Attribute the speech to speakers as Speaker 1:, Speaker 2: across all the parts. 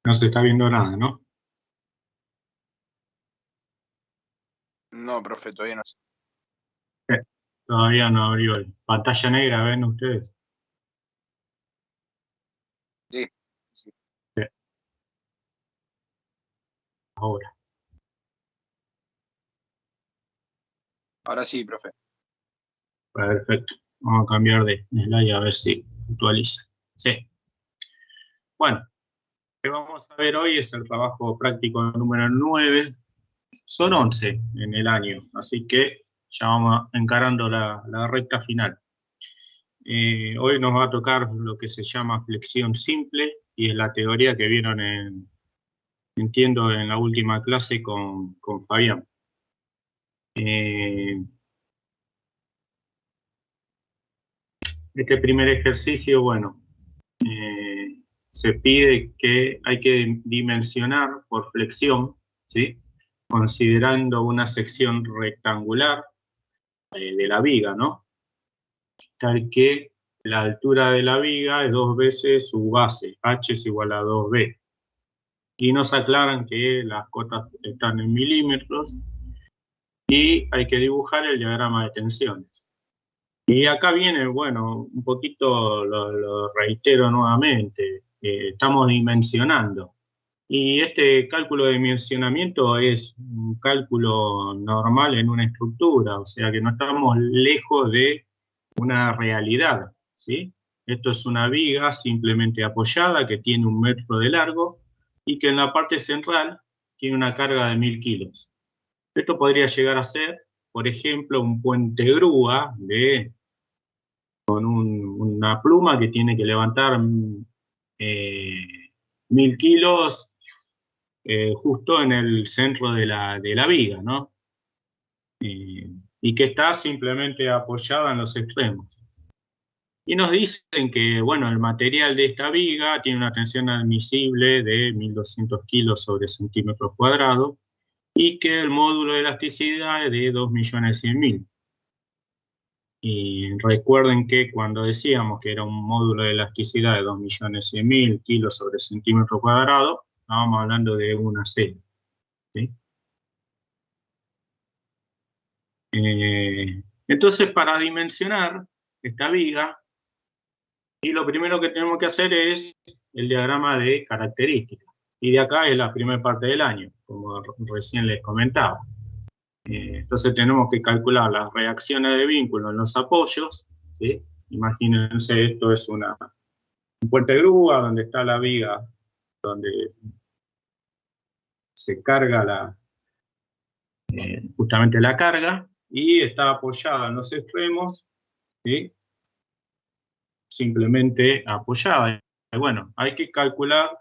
Speaker 1: No se está viendo nada, ¿no?
Speaker 2: No, profe, todavía no sé.
Speaker 1: Todavía no abrió el pantalla negra, ¿ven ustedes?
Speaker 2: Sí, sí.
Speaker 1: Sí, ahora.
Speaker 2: Ahora sí, profe.
Speaker 1: Perfecto. Vamos a cambiar de slide a ver si actualiza. Sí. Bueno, lo que vamos a ver hoy es el trabajo práctico número 9. Son 11 en el año, así que ya vamos encarando la recta final. Hoy nos va a tocar lo que se llama flexión simple y es la teoría que vieron entiendo, en la última clase con Fabián. Eh, Este primer ejercicio, bueno, se pide que hay que dimensionar por flexión, ¿sí? Considerando una sección rectangular de la viga, ¿no? Tal que la altura de la viga es 2 veces su base, h es igual a 2b. Y nos aclaran que las cotas están en milímetros y hay que dibujar el diagrama de tensiones. Y acá viene, bueno, un poquito lo reitero nuevamente, estamos dimensionando. Y este cálculo de dimensionamiento es un cálculo normal en una estructura, o sea que no estamos lejos de una realidad, ¿sí? Esto es una viga simplemente apoyada que tiene 1 metro de largo y que en la parte central tiene una carga de 1000 kilos. Esto podría llegar a ser, por ejemplo, un puente grúa una pluma que tiene que levantar 1000 kilos justo en el centro de la viga, ¿no? Y que está simplemente apoyada en los extremos. Y nos dicen que, bueno, el material de esta viga tiene una tensión admisible de 1200 kilos sobre centímetros cuadrados y que el módulo de elasticidad es de 2.100.000. Y recuerden que cuando decíamos que era un módulo de elasticidad de 2.100.000 kilos sobre centímetro cuadrado, estábamos hablando de una serie, ¿sí? Entonces, para dimensionar esta viga, y lo primero que tenemos que hacer es el diagrama de características. Y de acá es la primera parte del año, como recién les comentaba. Entonces tenemos que calcular las reacciones de vínculo en los apoyos, ¿sí? Imagínense, esto es un puente grúa donde está la viga, donde se carga justamente la carga, y está apoyada en los extremos, ¿sí? Simplemente apoyada. Bueno, hay que calcular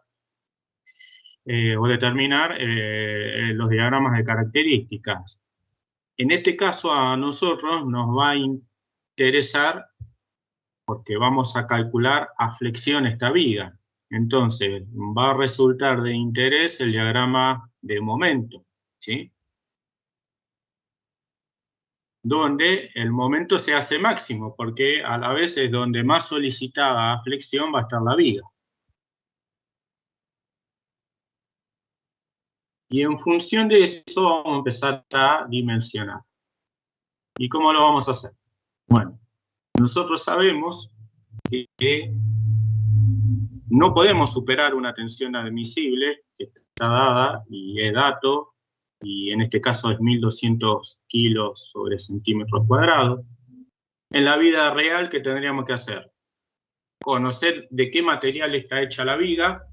Speaker 1: o determinar los diagramas de características. En este caso a nosotros nos va a interesar porque vamos a calcular a flexión esta viga. Entonces va a resultar de interés el diagrama de momento, ¿sí? Donde el momento se hace máximo, porque a la vez es donde más solicitada flexión va a estar la viga. Y en función de eso vamos a empezar a dimensionar. ¿Y cómo lo vamos a hacer? Bueno, nosotros sabemos que no podemos superar una tensión admisible que está dada y es dato, y en este caso es 1200 kilos sobre centímetros cuadrados. En la vida real, ¿qué tendríamos que hacer? Conocer de qué material está hecha la viga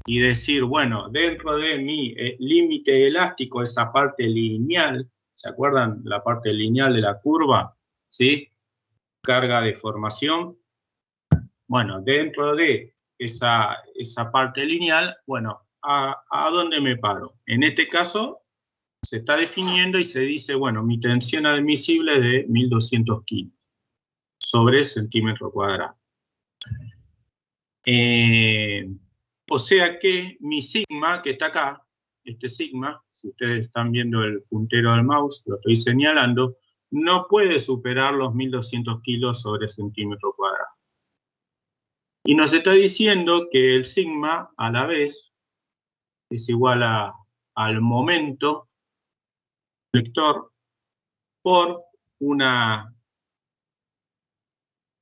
Speaker 1: y decir, bueno, dentro de mi límite elástico, esa parte lineal, ¿se acuerdan? La parte lineal de la curva, ¿sí? Carga de formación. Bueno, dentro de esa parte lineal, bueno, ¿a dónde me paro? En este caso, se está definiendo y se dice, bueno, mi tensión admisible es de 1200 kilos sobre centímetro cuadrado. O sea que mi sigma, que está acá, este sigma, si ustedes están viendo el puntero del mouse, lo estoy señalando, no puede superar los 1200 kilos sobre centímetro cuadrado. Y nos está diciendo que el sigma, a la vez, es igual al momento flector por una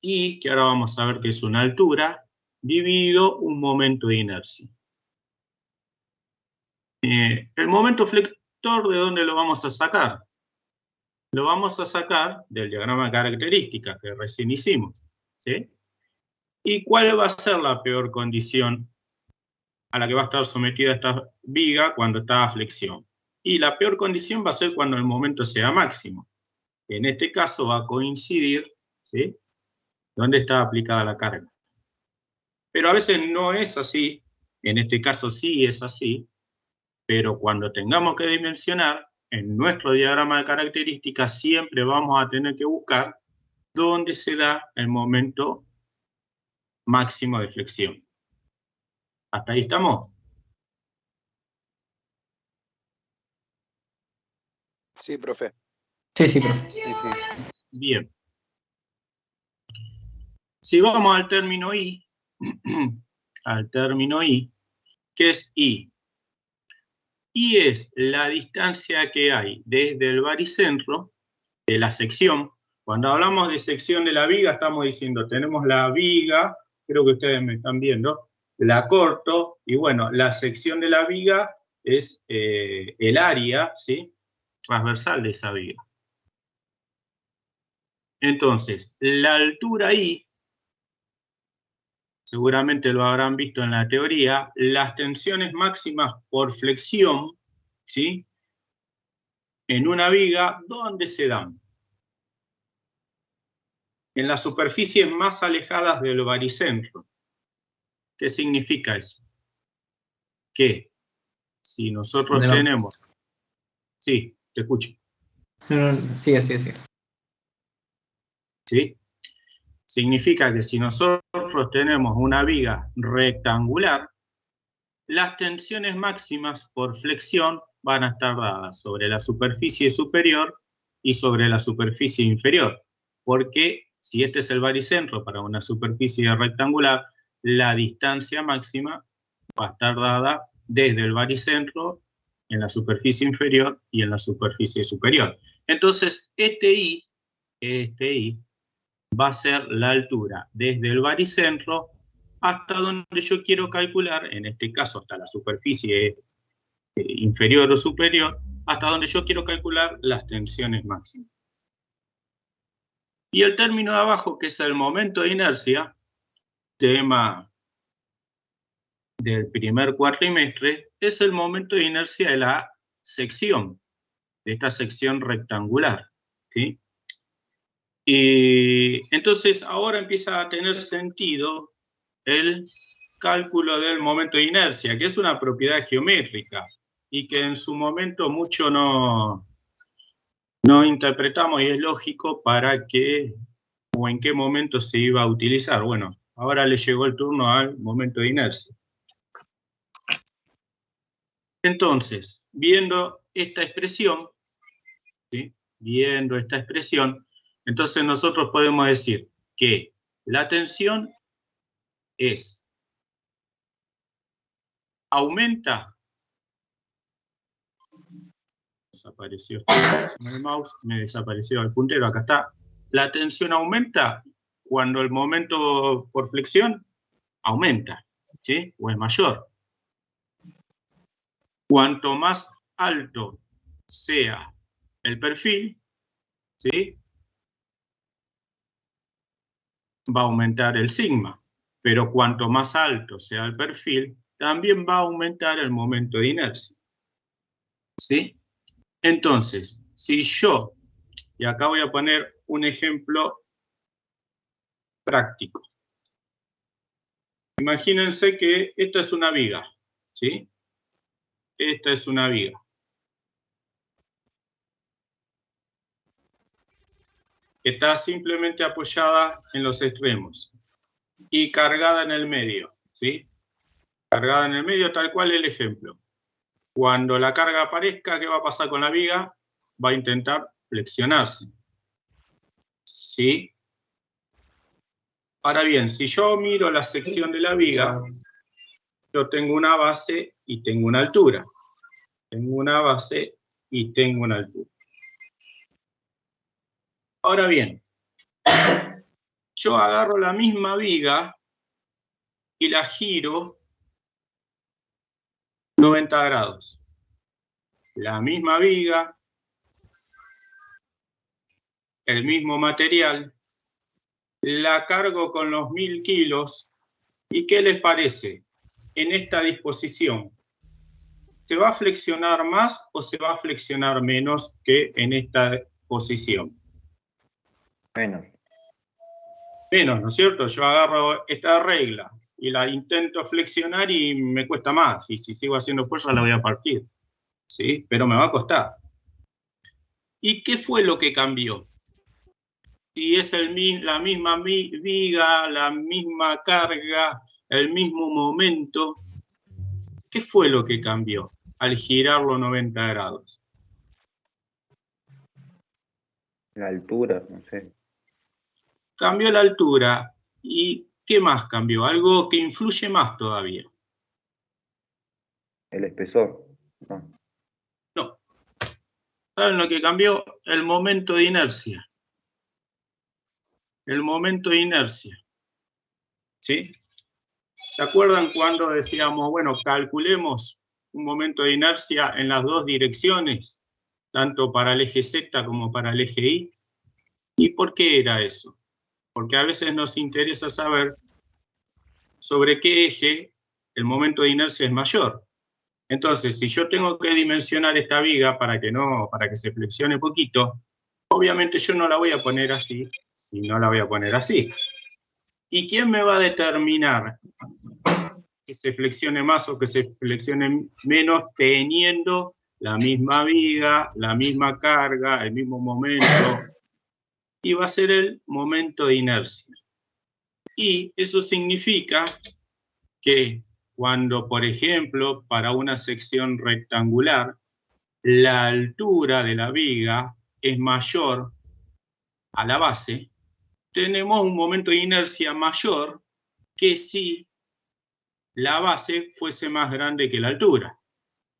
Speaker 1: I, que ahora vamos a ver que es una altura, dividido un momento de inercia. El momento flector, ¿de dónde lo vamos a sacar? Lo vamos a sacar del diagrama de características que recién hicimos, ¿sí? ¿Y cuál va a ser la peor condición a la que va a estar sometida esta viga cuando está a flexión? Y la peor condición va a ser cuando el momento sea máximo. En este caso va a coincidir, ¿sí?, donde está aplicada la carga. Pero a veces no es así, en este caso sí es así, pero cuando tengamos que dimensionar, en nuestro diagrama de características siempre vamos a tener que buscar dónde se da el momento máximo de flexión. ¿Hasta ahí estamos?
Speaker 2: Sí, profe.
Speaker 3: Sí, profe.
Speaker 2: Sí.
Speaker 1: Bien. Si vamos al término I, ¿qué es I? I es la distancia que hay desde el baricentro de la sección. Cuando hablamos de sección de la viga, estamos diciendo, tenemos la viga, creo que ustedes me están viendo, la corto, y bueno, la sección de la viga es el área, ¿sí?, transversal de esa viga. Entonces, la altura I, seguramente lo habrán visto en la teoría, las tensiones máximas por flexión, ¿sí?, en una viga, ¿dónde se dan? En las superficies más alejadas del baricentro. ¿Qué significa eso? Que si nosotros tenemos... Sí, te escucho.
Speaker 3: Sigue.
Speaker 1: ¿Sí? Significa que si nosotros tenemos una viga rectangular, las tensiones máximas por flexión van a estar dadas sobre la superficie superior y sobre la superficie inferior. Porque si este es el baricentro para una superficie rectangular, la distancia máxima va a estar dada desde el baricentro en la superficie inferior y en la superficie superior. Entonces, este I va a ser la altura desde el baricentro hasta donde yo quiero calcular, en este caso hasta la superficie inferior o superior, hasta donde yo quiero calcular las tensiones máximas. Y el término de abajo, que es el momento de inercia, tema del primer cuatrimestre, es el momento de inercia de la sección, de esta sección rectangular, ¿sí? Y entonces ahora empieza a tener sentido el cálculo del momento de inercia, que es una propiedad geométrica y que en su momento mucho no interpretamos, y es lógico para qué o en qué momento se iba a utilizar. Bueno, ahora le llegó el turno al momento de inercia. Entonces, viendo esta expresión, ¿sí?, entonces nosotros podemos decir que la tensión aumenta. Desapareció el mouse, me desapareció el puntero, acá está. La tensión aumenta cuando el momento por flexión aumenta, ¿sí?, o es mayor. Cuanto más alto sea el perfil, ¿sí?, va a aumentar el sigma. Pero cuanto más alto sea el perfil, también va a aumentar el momento de inercia, ¿sí? Entonces, si yo, y acá voy a poner un ejemplo práctico. Imagínense que esta es una viga, ¿sí? Esta es una viga. Está simplemente apoyada en los extremos y cargada en el medio, ¿sí? Cargada en el medio, tal cual el ejemplo. Cuando la carga aparezca, ¿qué va a pasar con la viga? Va a intentar flexionarse, ¿sí? Ahora bien, si yo miro la sección de la viga, Yo tengo una base y tengo una altura. Tengo una base y tengo una altura. Ahora bien, yo agarro la misma viga y la giro 90 grados. La misma viga, el mismo material, la cargo con los 1000 kilos. ¿Y qué les parece? En esta disposición, ¿se va a flexionar más o se va a flexionar menos que en esta posición?
Speaker 4: Menos.
Speaker 1: Menos, ¿no es cierto? Yo agarro esta regla y la intento flexionar y me cuesta más. Y si sigo haciendo fuerza la voy a partir. ¿Sí? Pero me va a costar. ¿Y qué fue lo que cambió? Si es la misma viga, la misma carga, el mismo momento, ¿qué fue lo que cambió al girarlo 90 grados?
Speaker 4: La altura, no sé.
Speaker 1: Cambió la altura. ¿Y qué más cambió? Algo que influye más todavía.
Speaker 4: El espesor. No.
Speaker 1: No. ¿Saben lo que cambió? El momento de inercia. El momento de inercia. ¿Sí? ¿Se acuerdan cuando decíamos, bueno, calculemos un momento de inercia en las dos direcciones, tanto para el eje Z como para el eje Y? ¿Y por qué era eso? Porque a veces nos interesa saber sobre qué eje el momento de inercia es mayor. Entonces, si yo tengo que dimensionar esta viga para que se flexione poquito, obviamente yo no la voy a poner así, sino la voy a poner así. ¿Y quién me va a determinar que se flexione más o que se flexione menos teniendo la misma viga, la misma carga, el mismo momento? Y va a ser el momento de inercia. Y eso significa que cuando, por ejemplo, para una sección rectangular, la altura de la viga es mayor a la base, tenemos un momento de inercia mayor que si la base fuese más grande que la altura.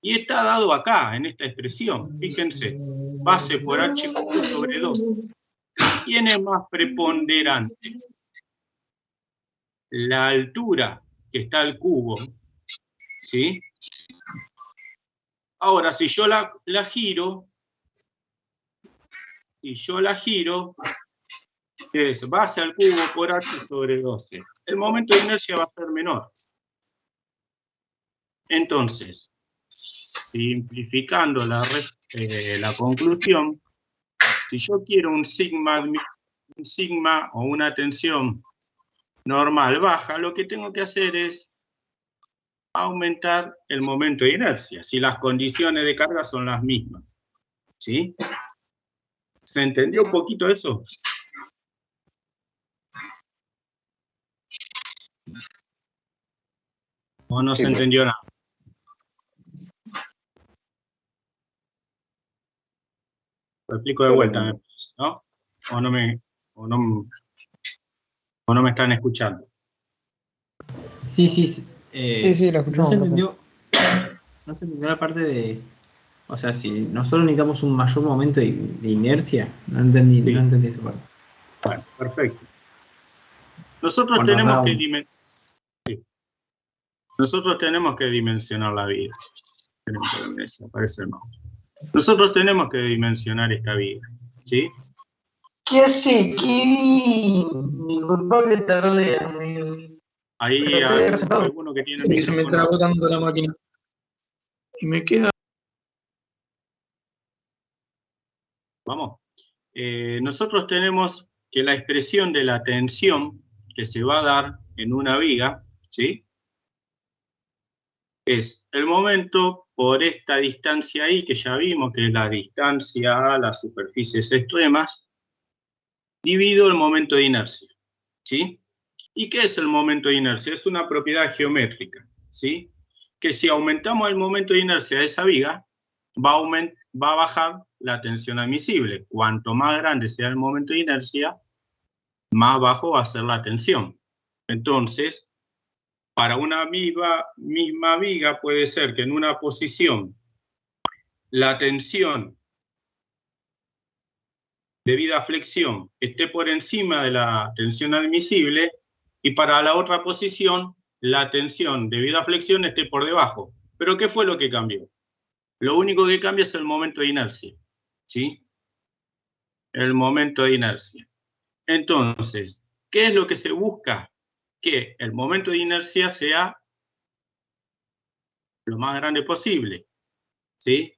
Speaker 1: Y está dado acá, en esta expresión. Fíjense, base por h cubo sobre 12. ¿Quién es más preponderante? La altura que está al cubo, ¿sí? Ahora, si yo la giro, es base al cubo por h sobre 12. El momento de inercia va a ser menor. Entonces, simplificando la conclusión, si yo quiero un sigma o una tensión normal baja, lo que tengo que hacer es aumentar el momento de inercia, si las condiciones de carga son las mismas. ¿Sí? ¿Se entendió un poquito eso? ¿O no se entendió nada? Lo explico de vuelta, ¿no? ¿O no me están escuchando?
Speaker 3: Sí.
Speaker 5: Sí, lo escuchamos.
Speaker 3: No se entendió la parte de, o sea, si nosotros necesitamos un mayor momento de inercia, no entendí esa parte.
Speaker 1: Bueno, perfecto. Nosotros tenemos que dimensionar la vida. Nosotros tenemos que dimensionar esta vida, ¿sí?
Speaker 5: ¿Qué hace, Kevin? Mi culpable tardea, amigo.
Speaker 1: Ahí
Speaker 5: Pero
Speaker 1: hay
Speaker 5: estoy
Speaker 1: alguno que tiene
Speaker 5: que se me trabó tanto la máquina. Y me queda.
Speaker 1: Vamos. Nosotros tenemos que la expresión de la tensión que se va a dar en una viga, ¿sí? Es el momento por esta distancia I, que ya vimos que es la distancia a las superficies extremas, dividido el momento de inercia, ¿sí? ¿Y qué es el momento de inercia? Es una propiedad geométrica, ¿sí? Que si aumentamos el momento de inercia de esa viga, va a bajar la tensión admisible. Cuanto más grande sea el momento de inercia, más bajo va a ser la tensión. Entonces, para una misma viga puede ser que en una posición la tensión debido a flexión esté por encima de la tensión admisible y para la otra posición la tensión debido a flexión esté por debajo. ¿Pero qué fue lo que cambió? Lo único que cambia es el momento de inercia, ¿sí? El momento de inercia. Entonces, ¿qué es lo que se busca? Que el momento de inercia sea lo más grande posible, ¿sí?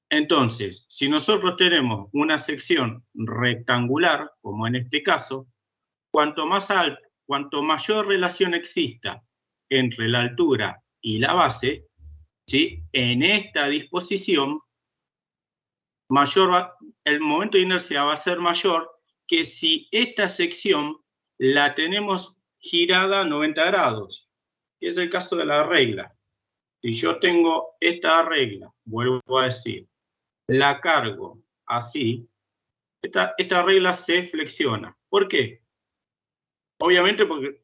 Speaker 1: Entonces, si nosotros tenemos una sección rectangular, como en este caso, cuanto mayor relación exista entre la altura y la base, ¿sí? En esta disposición, el momento de inercia va a ser mayor que si esta sección la tenemos girada 90 grados, que es el caso de la regla. Si yo tengo esta regla, vuelvo a decir, la cargo así, esta regla se flexiona. ¿Por qué? Obviamente porque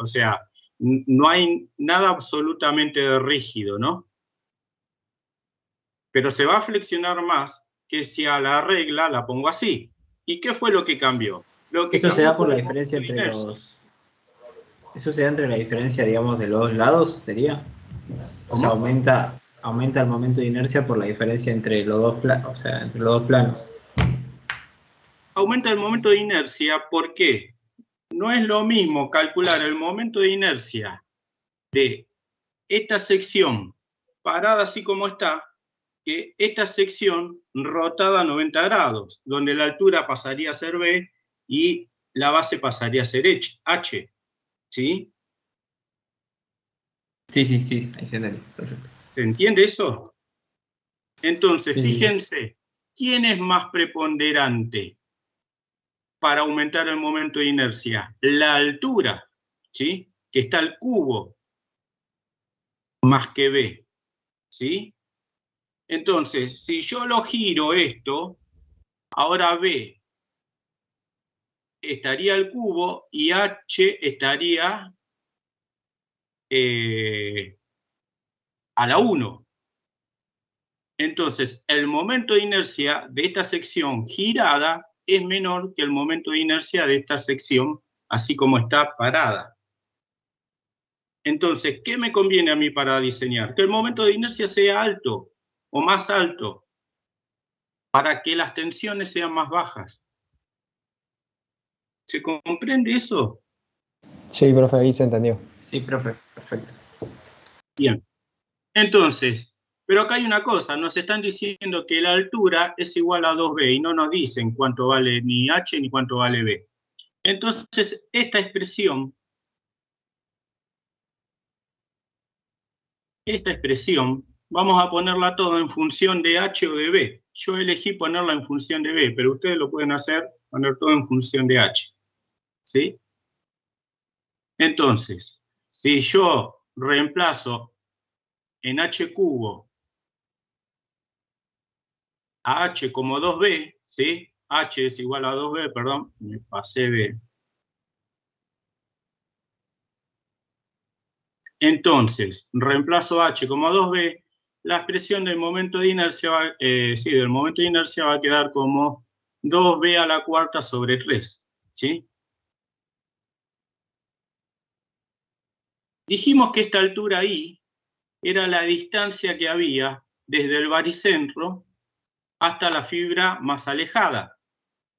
Speaker 1: o sea, no hay nada absolutamente rígido, ¿no? Pero se va a flexionar más que si a la regla la pongo así. ¿Y qué fue lo que cambió?
Speaker 3: Eso se da por la diferencia entre los... ¿Eso se da entre la diferencia, digamos, de los dos lados, sería? O sea, aumenta el momento de inercia por la diferencia entre los dos planos.
Speaker 1: Aumenta el momento de inercia porque no es lo mismo calcular el momento de inercia de esta sección parada así como está, que esta sección rotada a 90 grados, donde la altura pasaría a ser B y la base pasaría a ser H. ¿Sí?
Speaker 3: Sí, ahí se entiende. Perfecto.
Speaker 1: ¿Se entiende eso? Entonces,
Speaker 3: Sí,
Speaker 1: fíjense, ¿quién es más preponderante para aumentar el momento de inercia? La altura, ¿sí? Que está el cubo, más que B, ¿sí? Entonces, si yo lo giro esto, ahora B estaría al cubo y H estaría a la 1. Entonces, el momento de inercia de esta sección girada es menor que el momento de inercia de esta sección así como está parada. Entonces, ¿qué me conviene a mí para diseñar? Que el momento de inercia sea alto o más alto para que las tensiones sean más bajas. ¿Se comprende eso?
Speaker 6: Sí, profe, ahí se entendió.
Speaker 3: Sí, profe, perfecto.
Speaker 1: Bien. Entonces, pero acá hay una cosa, nos están diciendo que la altura es igual a 2b y no nos dicen cuánto vale ni h ni cuánto vale b. Entonces, esta expresión, vamos a ponerla todo en función de h o de b. Yo elegí ponerla en función de b, pero ustedes lo pueden hacer, poner todo en función de h. ¿Sí? Entonces, si yo reemplazo en h cubo a h como 2b, ¿sí? H es igual a 2b, perdón, me pasé b. Entonces, reemplazo h como 2b, la expresión del momento de inercia va a quedar como 2b a la cuarta sobre 3, ¿sí? Dijimos que esta altura I era la distancia que había desde el baricentro hasta la fibra más alejada.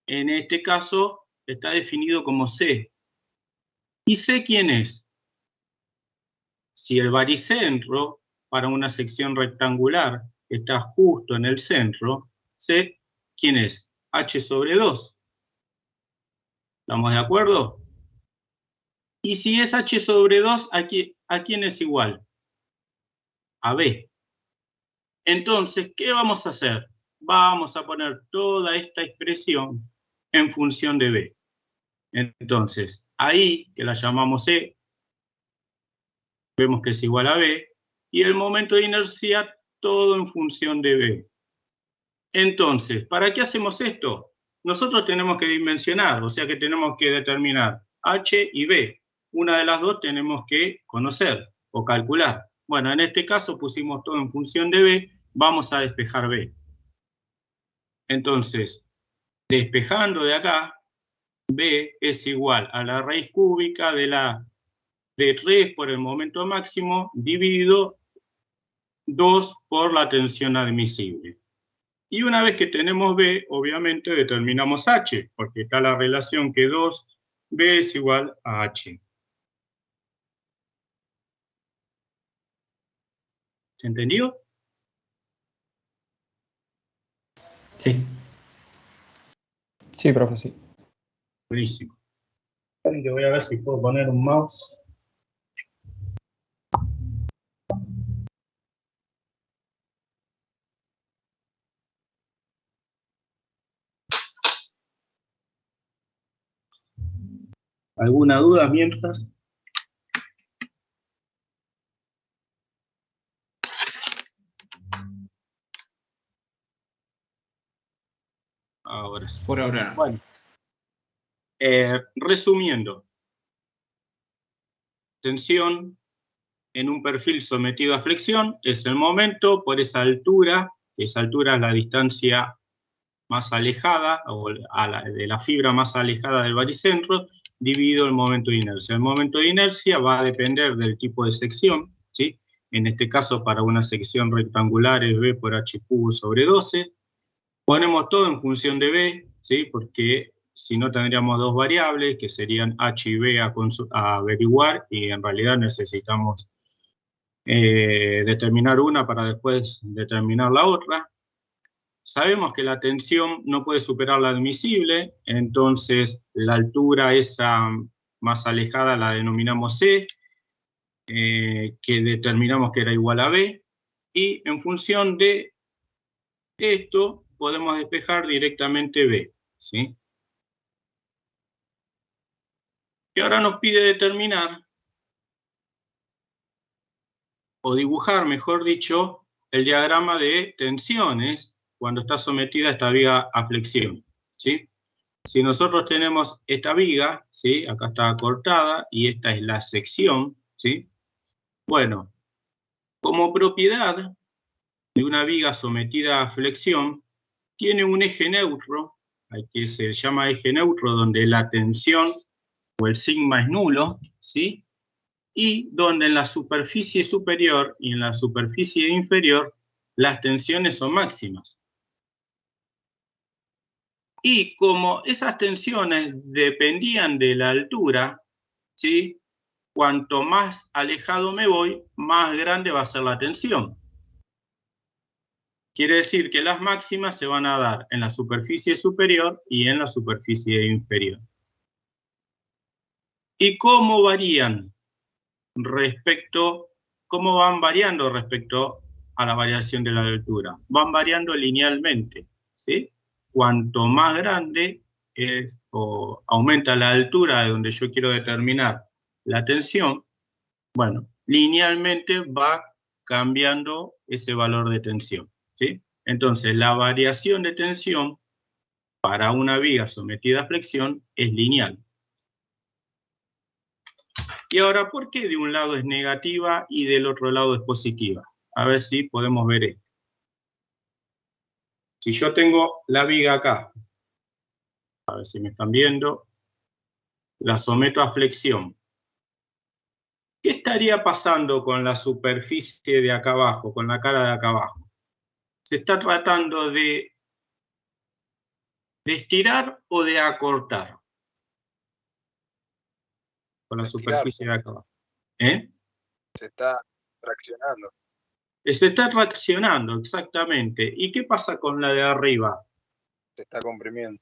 Speaker 1: En este caso está definido como C. ¿Y C quién es? Si el baricentro para una sección rectangular está justo en el centro, C, ¿quién es? H sobre 2. ¿Estamos de acuerdo? Y si es H sobre 2, ¿a quién es igual? A B. Entonces, ¿qué vamos a hacer? Vamos a poner toda esta expresión en función de B. Entonces, ahí, que la llamamos E, vemos que es igual a B, y el momento de inercia todo en función de B. Entonces, ¿para qué hacemos esto? Nosotros tenemos que dimensionar, o sea que tenemos que determinar H y B. Una de las dos tenemos que conocer o calcular. Bueno, en este caso pusimos todo en función de B, vamos a despejar B. Entonces, despejando de acá, B es igual a la raíz cúbica de 3 por el momento máximo dividido 2 por la tensión admisible. Y una vez que tenemos B, obviamente determinamos H, porque está la relación que 2B es igual a H. ¿Se entendió?
Speaker 3: Sí.
Speaker 6: Sí, profe, sí.
Speaker 1: Buenísimo. Yo voy a ver si puedo poner un mouse. ¿Alguna duda mientras? Ahora sí.
Speaker 3: Por ahora.
Speaker 1: Bueno. Resumiendo. Tensión en un perfil sometido a flexión es el momento por esa altura, que esa altura es la distancia más alejada, o de la fibra más alejada del baricentro, dividido el momento de inercia. El momento de inercia va a depender del tipo de sección, ¿sí? En este caso, para una sección rectangular es B por H cubo sobre 12. Ponemos todo en función de B, ¿sí? Porque si no tendríamos dos variables, que serían H y B a averiguar, y en realidad necesitamos determinar una para después determinar la otra. Sabemos que la tensión no puede superar la admisible, entonces la altura esa más alejada la denominamos C, que determinamos que era igual a B, y en función de esto podemos despejar directamente B, ¿sí? Y ahora nos pide determinar, o dibujar, mejor dicho, el diagrama de tensiones cuando está sometida esta viga a flexión, ¿sí? Si nosotros tenemos esta viga, ¿sí? Acá está cortada y esta es la sección, ¿sí? Bueno, como propiedad de una viga sometida a flexión, tiene un eje neutro, que se llama eje neutro, donde la tensión o el sigma es nulo, ¿sí? Y donde en la superficie superior y en la superficie inferior las tensiones son máximas. Y como esas tensiones dependían de la altura, ¿sí? Cuanto más alejado me voy, más grande va a ser la tensión. Quiere decir que las máximas se van a dar en la superficie superior y en la superficie inferior. ¿Y cómo varían? ¿Cómo van variando respecto a la variación de la altura? Van variando linealmente, ¿sí? Cuanto más grande es o aumenta la altura de donde yo quiero determinar la tensión, bueno, linealmente va cambiando ese valor de tensión, ¿sí? Entonces, la variación de tensión para una viga sometida a flexión es lineal. Y ahora, ¿por qué de un lado es negativa y del otro lado es positiva? A ver si podemos ver esto. Si yo tengo la viga acá, a ver si me están viendo, la someto a flexión. ¿Qué estaría pasando con la superficie de acá abajo, con la cara de acá abajo? Se está tratando de estirar o de acortar con la superficie de acá abajo.
Speaker 2: Se está traccionando.
Speaker 1: Se está traccionando, exactamente. ¿Y qué pasa con la de arriba?
Speaker 2: Se está comprimiendo.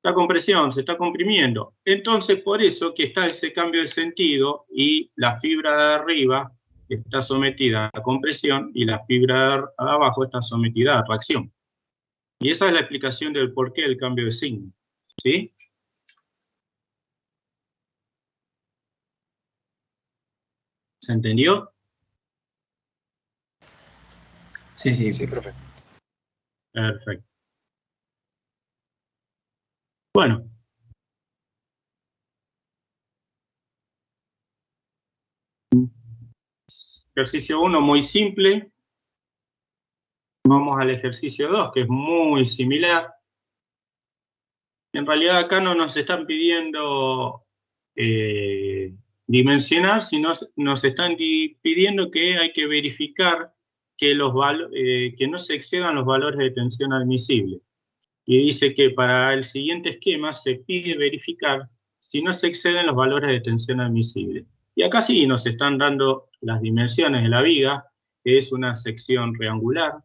Speaker 1: La compresión se está comprimiendo. Entonces, por eso que está ese cambio de sentido y la fibra de arriba está sometida a compresión y la fibra de abajo está sometida a tracción. Y esa es la explicación del porqué del cambio de signo. ¿Sí? ¿Se entendió?
Speaker 3: Sí, sí.
Speaker 2: Sí, profe.
Speaker 1: Perfecto. Bueno. Ejercicio 1 muy simple. Vamos al ejercicio 2, que es muy similar. En realidad acá no nos están pidiendo dimensionar, sino nos están pidiendo que hay que verificar que, que no se excedan los valores de tensión admisible. Y dice que para el siguiente esquema se pide verificar si no se exceden los valores de tensión admisible. Y acá sí nos están dando las dimensiones de la viga, que es una sección triangular.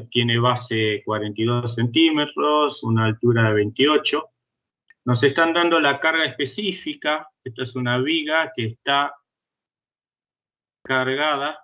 Speaker 1: Tiene base 42 centímetros, una altura de 28. Nos están dando la carga específica. Esta es una viga que está cargada